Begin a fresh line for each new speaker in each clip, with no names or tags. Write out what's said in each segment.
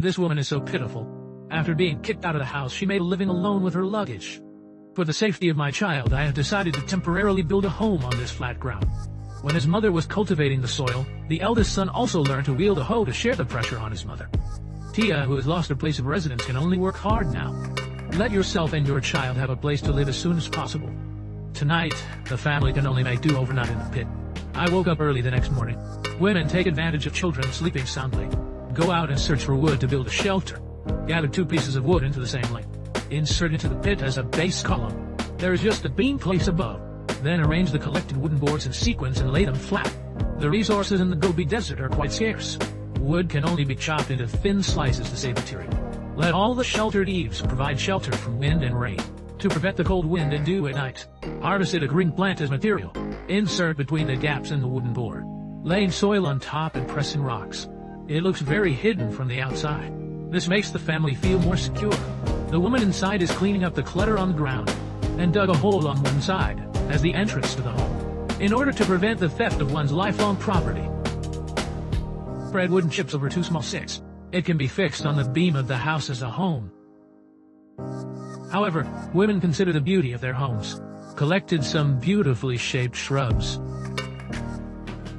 This woman is so pitiful. After being kicked out of the house, she made a living alone with her luggage. For the safety of my child, I have decided to temporarily build a home on this flat ground. When his mother was cultivating the soil, the eldest son also learned to wield a hoe to share the pressure on his mother. Tia, who has lost her place of residence, can only work hard now. Let yourself and your child have a place to live as soon as possible. Tonight, the family can only make do overnight in the pit. I woke up early the next morning. Women take advantage of children sleeping soundly. Go out and search for wood to build a shelter. Gather 2 pieces of wood into the same length. Insert into the pit as a base column. There is just a beam place above. Then arrange the collected wooden boards in sequence and lay them flat. The resources in the Gobi Desert are quite scarce. Wood can only be chopped into thin slices to save material. Let all the sheltered eaves provide shelter from wind and rain. To prevent the cold wind and dew at night, harvested a green plant as material. Insert between the gaps in the wooden board. Laying soil on top and pressing rocks. It looks very hidden from the outside. This makes the family feel more secure. The woman inside is cleaning up the clutter on the ground and dug a hole on one side as the entrance to the home, in order to prevent the theft of one's lifelong property. Spread wooden chips over 2 small sticks. It can be fixed on the beam of the house as a home. However, women consider the beauty of their homes. Collected some beautifully shaped shrubs.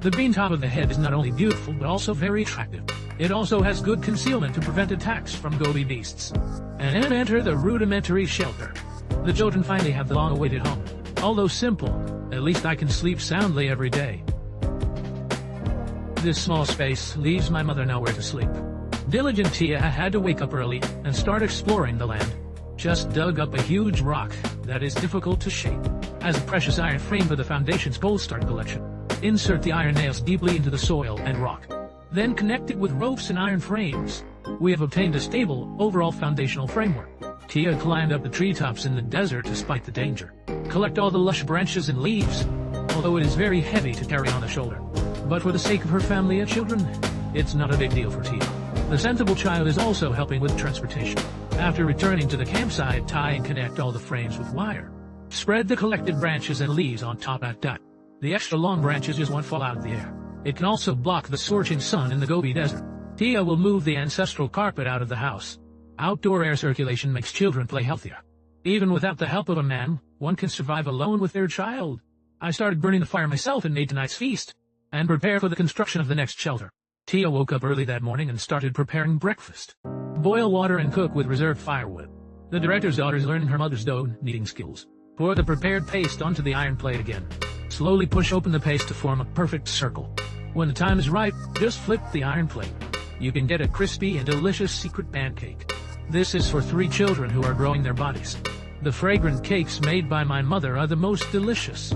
The beam top of the head is not only beautiful but also very attractive. It also has good concealment to prevent attacks from Gobi beasts. And then enter the rudimentary shelter. The children finally have the long-awaited home. Although simple, at least I can sleep soundly every day. This small space leaves my mother nowhere to sleep. Diligent Tia had to wake up early and start exploring the land. Just dug up a huge rock that is difficult to shape as a precious iron frame for the foundation's gold star collection. Insert the iron nails deeply into the soil and rock. Then connect it with ropes and iron frames. We have obtained a stable, overall foundational framework. Tia climbed up the treetops in the desert despite the danger. Collect all the lush branches and leaves, although it is very heavy to carry on the shoulder. But for the sake of her family and children, it's not a big deal for Tia. The sensible child is also helping with transportation. After returning to the campsite, tie and connect all the frames with wire. Spread the collected branches and leaves on top at that. The extra long branches just won't fall out of the air. It can also block the scorching sun in the Gobi Desert. Tia will move the ancestral carpet out of the house. Outdoor air circulation makes children play healthier. Even without the help of a man, one can survive alone with their child. I started burning the fire myself and made tonight's feast, and prepare for the construction of the next shelter. Tia woke up early that morning and started preparing breakfast. Boil water and cook with reserved firewood. The director's daughter is learning her mother's dough kneading skills. Pour the prepared paste onto the iron plate again. Slowly push open the paste to form a perfect circle. When the time is right, just flip the iron plate. You can get a crispy and delicious secret pancake. This is for 3 children who are growing their bodies. The fragrant cakes made by my mother are the most delicious.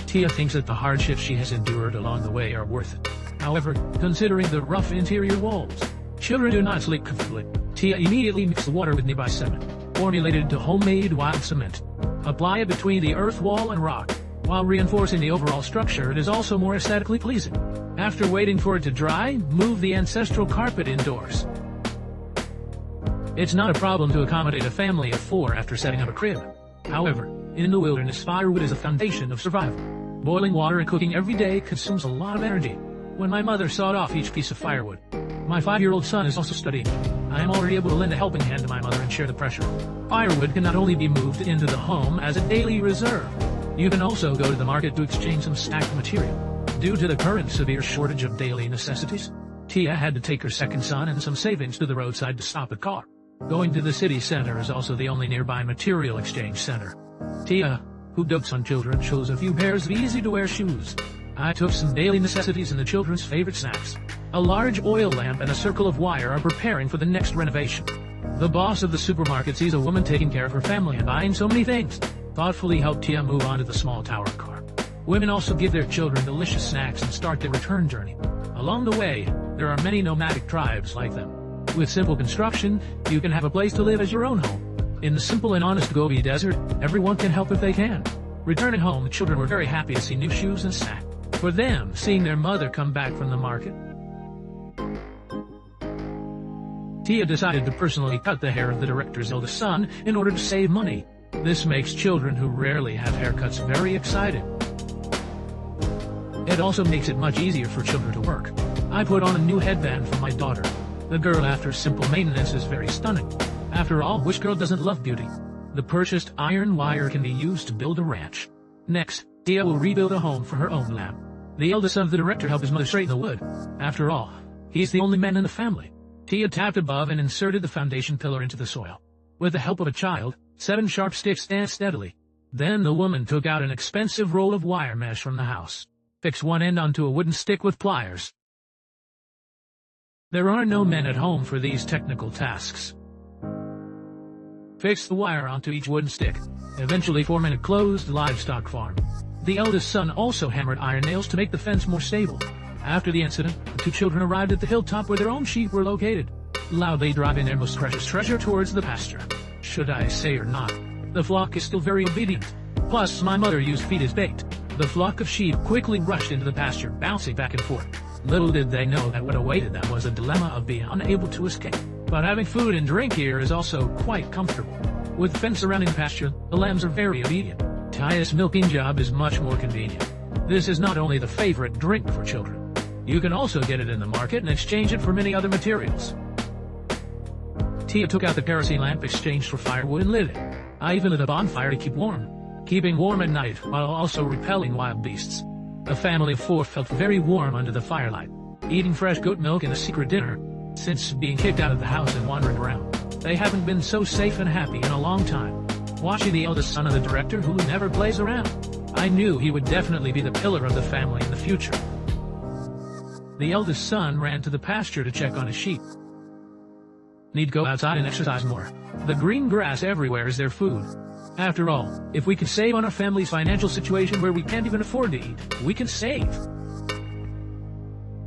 Tia thinks that the hardships she has endured along the way are worth it. However, considering the rough interior walls, children do not sleep comfortably. Tia immediately mixed the water with nearby cement, formulated into homemade wild cement. Apply it between the earth wall and rock. While reinforcing the overall structure, it is also more aesthetically pleasing. After waiting for it to dry, move the ancestral carpet indoors. It's not a problem to accommodate a family of 4 after setting up a crib. However, in the wilderness, firewood is a foundation of survival. Boiling water and cooking every day consumes a lot of energy. When my mother sawed off each piece of firewood, my 5-year-old son is also studying. I am already able to lend a helping hand to my mother and share the pressure. Firewood can not only be moved into the home as a daily reserve, you can also go to the market to exchange some stacked material. Due to the current severe shortage of daily necessities, Tia had to take her second son and some savings to the roadside to stop a car. Going to the city center is also the only nearby material exchange center. Tia, who dotes on children, chose a few pairs of easy-to-wear shoes. I took some daily necessities and the children's favorite snacks. A large oil lamp and a circle of wire are preparing for the next renovation. The boss of the supermarket sees a woman taking care of her family and buying so many things. Thoughtfully help Tia move on to the small tower car. Women also give their children delicious snacks and start their return journey. Along the way, there are many nomadic tribes like them. With simple construction, you can have a place to live as your own home. In the simple and honest Gobi Desert, everyone can help if they can. Returning home, the children were very happy to see new shoes and snacks. For them, seeing their mother come back from the market, Tia decided to personally cut the hair of the director's eldest son in order to save money. This makes children who rarely have haircuts very excited. It also makes it much easier for children to work. I put on a new headband for my daughter. The girl after simple maintenance is very stunning. After all, which girl doesn't love beauty? The purchased iron wire can be used to build a ranch. Next, Tia will rebuild a home for her own lamb. The eldest son of the director helped his mother straighten the wood. After all, he's the only man in the family. Tia tapped above and inserted the foundation pillar into the soil. With the help of a child, 7 sharp sticks stand steadily. Then the woman took out an expensive roll of wire mesh from the house. Fixed one end onto a wooden stick with pliers. There are no men at home for these technical tasks. Fix the wire onto each wooden stick, eventually forming a closed livestock farm. The eldest son also hammered iron nails to make the fence more stable. After the incident, the 2 children arrived at the hilltop where their own sheep were located, loudly driving their most precious treasure towards the pasture. Should I say or not? The flock is still very obedient. Plus, my mother used feed as bait. The flock of sheep quickly rushed into the pasture, bouncing back and forth. Little did they know that what awaited them was a dilemma of being unable to escape. But having food and drink here is also quite comfortable. With the fence surrounding the pasture, the lambs are very obedient. Tia's milking job is much more convenient. This is not only the favorite drink for children. You can also get it in the market and exchange it for many other materials. Tia took out the kerosene lamp exchanged for firewood and lit it. I even lit a bonfire to keep warm, keeping warm at night while also repelling wild beasts. A family of 4 felt very warm under the firelight, eating fresh goat milk and a secret dinner. Since being kicked out of the house and wandering around, they haven't been so safe and happy in a long time. Watching the eldest son of the director, who never plays around, I knew he would definitely be the pillar of the family in the future. The eldest son ran to the pasture to check on his sheep. Need to go outside and exercise more. The green grass everywhere is their food. After all, if we can save on our family's financial situation where we can't even afford to eat, we can save.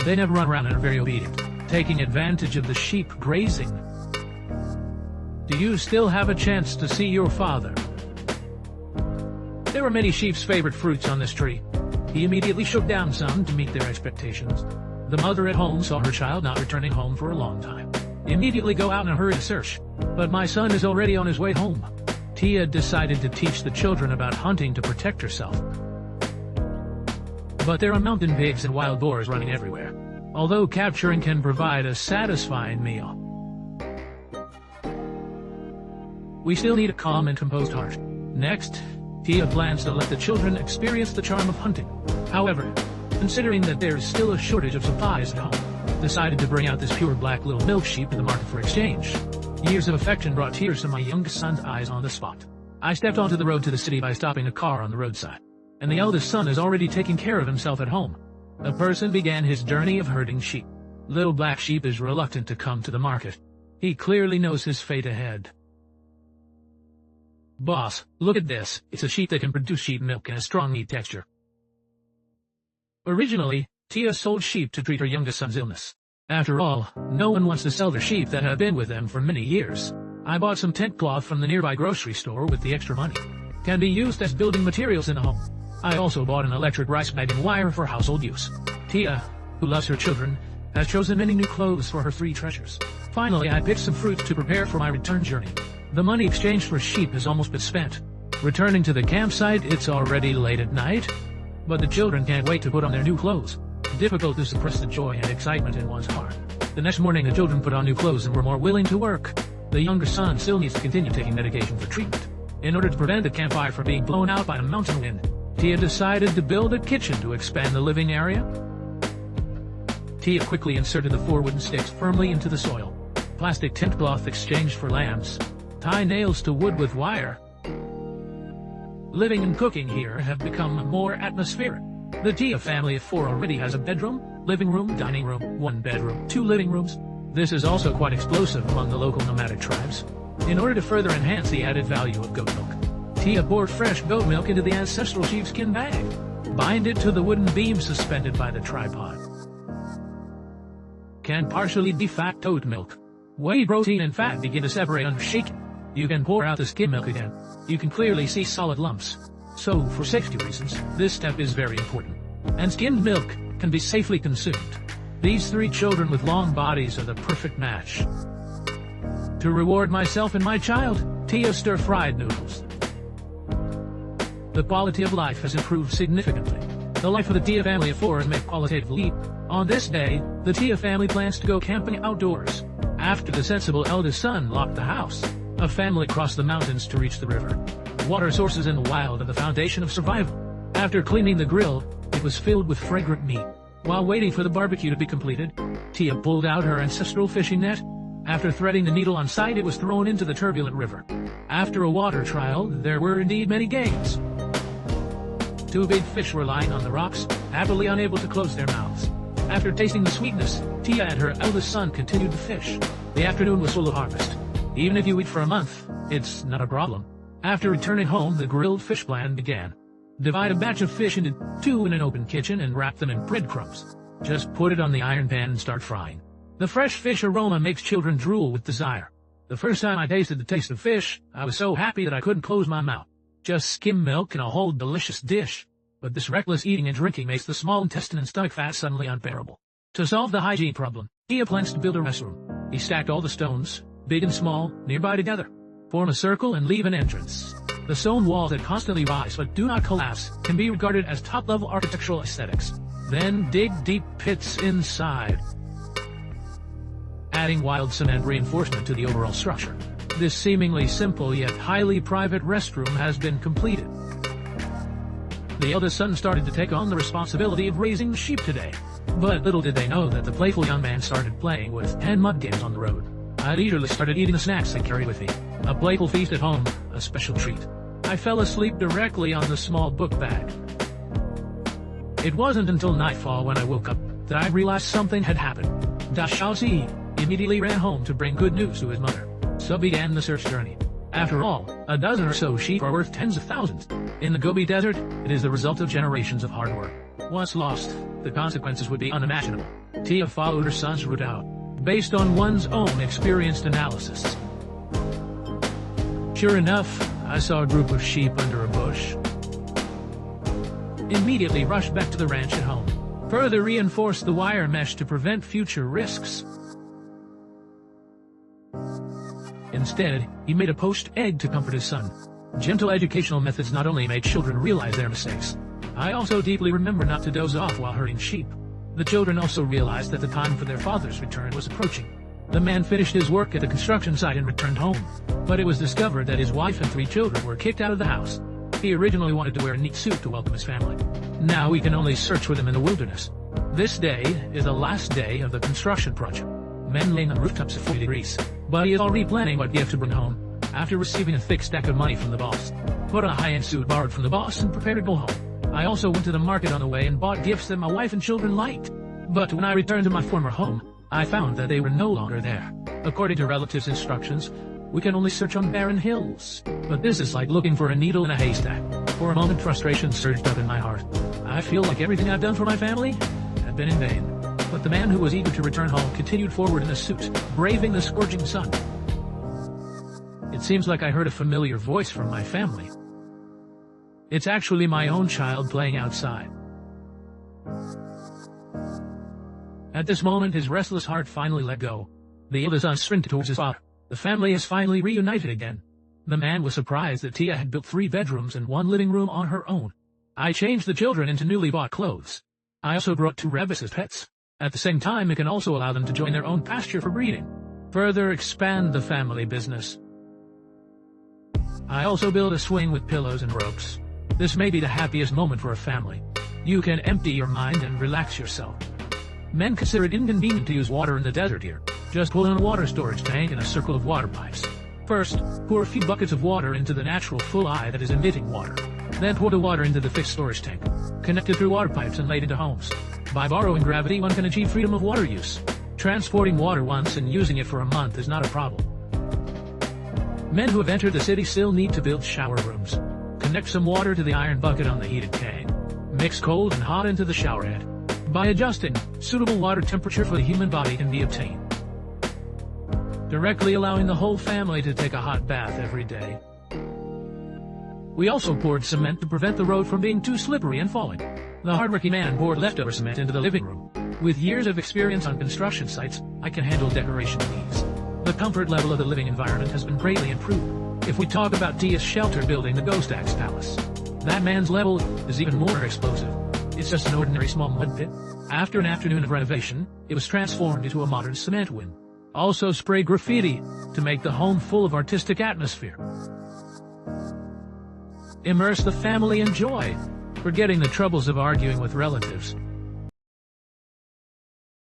They never run around and are very obedient, taking advantage of the sheep grazing. Do you still have a chance to see your father? There were many sheep's favorite fruits on this tree. He immediately shook down some to meet their expectations. The mother at home saw her child not returning home for a long time. Immediately go out in a hurry to search. But my son is already on his way home. Tia decided to teach the children about hunting to protect herself. But there are mountain pigs and wild boars running everywhere. Although capturing can provide a satisfying meal, we still need a calm and composed heart. Next, Tia plans to let the children experience the charm of hunting. However, considering that there is still a shortage of supplies at home, decided to bring out this pure black little milk sheep to the market for exchange. Years of affection brought tears to my youngest son's eyes on the spot. I stepped onto the road to the city by stopping a car on the roadside, and the eldest son is already taking care of himself at home. A person began his journey of herding sheep. Little black sheep is reluctant to come to the market. He clearly knows his fate ahead. Boss, look at this. It's a sheep that can produce sheep milk in a strong meat texture. Originally, Tia sold sheep to treat her youngest son's illness. After all, no one wants to sell their sheep that have been with them for many years. I bought some tent cloth from the nearby grocery store with the extra money. Can be used as building materials in the home. I also bought an electric rice bag and wire for household use. Tia, who loves her children, has chosen many new clothes for her 3 treasures. Finally, I picked some fruits to prepare for my return journey. The money exchanged for sheep has almost been spent. Returning to the campsite, it's already late at night, but the children can't wait to put on their new clothes. Difficult to suppress the joy and excitement in one's heart. The next morning, the children put on new clothes and were more willing to work. The younger son still needs to continue taking medication for treatment. In order to prevent the campfire from being blown out by a mountain wind, Tia decided to build a kitchen to expand the living area. Tia quickly inserted the 4 wooden sticks firmly into the soil. Plastic tent cloth exchanged for lamps. Tie nails to wood with wire. Living and cooking here have become more atmospheric. The Tia family of 4 already has a bedroom, living room, dining room, 1 bedroom, 2 living rooms. This is also quite explosive among the local nomadic tribes. In order to further enhance the added value of goat milk, Tia poured fresh goat milk into the ancestral sheepskin bag. Bind it to the wooden beam suspended by the tripod. Can partially defact oat milk. Whey protein and fat begin to separate under shaking. You can pour out the skim milk again. You can clearly see solid lumps. So, for safety reasons, this step is very important. And skimmed milk can be safely consumed. These 3 children with long bodies are the perfect match. To reward myself and my child, Tia stir-fried noodles. The quality of life has improved significantly. The life of the Tia family of 4 has made a qualitative leap. On this day, the Tia family plans to go camping outdoors. After the sensible eldest son locked the house, a family crossed the mountains to reach the river. Water sources in the wild are the foundation of survival. After cleaning the grill, it was filled with fragrant meat. While waiting for the barbecue to be completed, Tia pulled out her ancestral fishing net. After threading the needle on sight, it was thrown into the turbulent river. After a water trial, there were indeed many gains. Two big fish were lying on the rocks, happily unable to close their mouths. After tasting the sweetness, Tia and her eldest son continued to fish. The afternoon was full of harvest. Even if you eat for a month, it's not a problem. After returning home, the grilled fish plan began. Divide a batch of fish into two in an open kitchen and wrap them in breadcrumbs. Just put it on the iron pan and start frying. The fresh fish aroma makes children drool with desire. The first time I tasted the taste of fish, I was so happy that I couldn't close my mouth. Just skim milk and a whole delicious dish. But this reckless eating and drinking makes the small intestine and stomach fat suddenly unbearable. To solve the hygiene problem, Tia plans to build a restroom. He stacked all the stones, big and small, nearby together. Form a circle and leave an entrance. The stone walls that constantly rise but do not collapse can be regarded as top-level architectural aesthetics. Then dig deep pits inside, adding wild cement reinforcement to the overall structure. This seemingly simple yet highly private restroom has been completed. The eldest son started to take on the responsibility of raising sheep today. But little did they know that the playful young man started playing with 10 mud games on the road. I leisurely started eating the snacks I carried with me. A playful feast at home, a special treat. I fell asleep directly on the small book bag. It wasn't until nightfall when I woke up that I realized something had happened. Da Shaozi immediately ran home to bring good news to his mother. So began the search journey. After all, a dozen or so sheep are worth tens of thousands. In the Gobi Desert, it is the result of generations of hard work. Once lost, the consequences would be unimaginable. Tia followed her son's route out, based on one's own experienced analysis. Sure enough, I saw a group of sheep under a bush. Immediately rushed back to the ranch at home. Further reinforced the wire mesh to prevent future risks. Instead, he made a poached egg to comfort his son. Gentle educational methods not only made children realize their mistakes. I also deeply remember not to doze off while herding sheep. The children also realized that the time for their father's return was approaching. The man finished his work at the construction site and returned home. But it was discovered that his wife and 3 children were kicked out of the house. He originally wanted to wear a neat suit to welcome his family. Now he can only search for them in the wilderness. This day is the last day of the construction project. Men laying on rooftops at 40 degrees. But he is already planning what gift to bring home. After receiving a thick stack of money from the boss, put on a high-end suit borrowed from the boss and prepared to go home. I also went to the market on the way and bought gifts that my wife and children liked. But when I returned to my former home, I found that they were no longer there. According to relatives' instructions, we can only search on barren hills. But this is like looking for a needle in a haystack. For a moment, frustration surged up in my heart. I feel like everything I've done for my family had been in vain. But the man who was eager to return home continued forward in a suit, braving the scorching sun. It seems like I heard a familiar voice from my family. It's actually my own child playing outside. At this moment, his restless heart finally let go. The eldest son sprinted towards his father. The family is finally reunited again. The man was surprised that Tia had built 3 bedrooms and 1 living room on her own. I changed the children into newly bought clothes. I also brought 2 rabbits as pets. At the same time, it can also allow them to join their own pasture for breeding. Further expand the family business. I also built a swing with pillows and ropes. This may be the happiest moment for a family. You can empty your mind and relax yourself. Men consider it inconvenient to use water in the desert here. Just pull in a water storage tank and a circle of water pipes. First, pour a few buckets of water into the natural full eye that is emitting water. Then pour the water into the fixed storage tank, connected through water pipes and laid into homes. By borrowing gravity, one can achieve freedom of water use. Transporting water once and using it for a month is not a problem. Men who have entered the city still need to build shower rooms. Connect some water to the iron bucket on the heated tank. Mix cold and hot into the shower head. By adjusting, suitable water temperature for the human body can be obtained, directly allowing the whole family to take a hot bath every day. We also poured cement to prevent the road from being too slippery and falling. The hardworking man poured leftover cement into the living room. With years of experience on construction sites, I can handle decoration needs. The comfort level of the living environment has been greatly improved. If we talk about Tia's shelter building, the Ghost Axe Palace, that man's level is even more explosive. It's just an ordinary small mud pit. After an afternoon of renovation, it was transformed into a modern cement wing. Also spray graffiti to make the home full of artistic atmosphere. Immerse the family in joy, forgetting the troubles of arguing with relatives.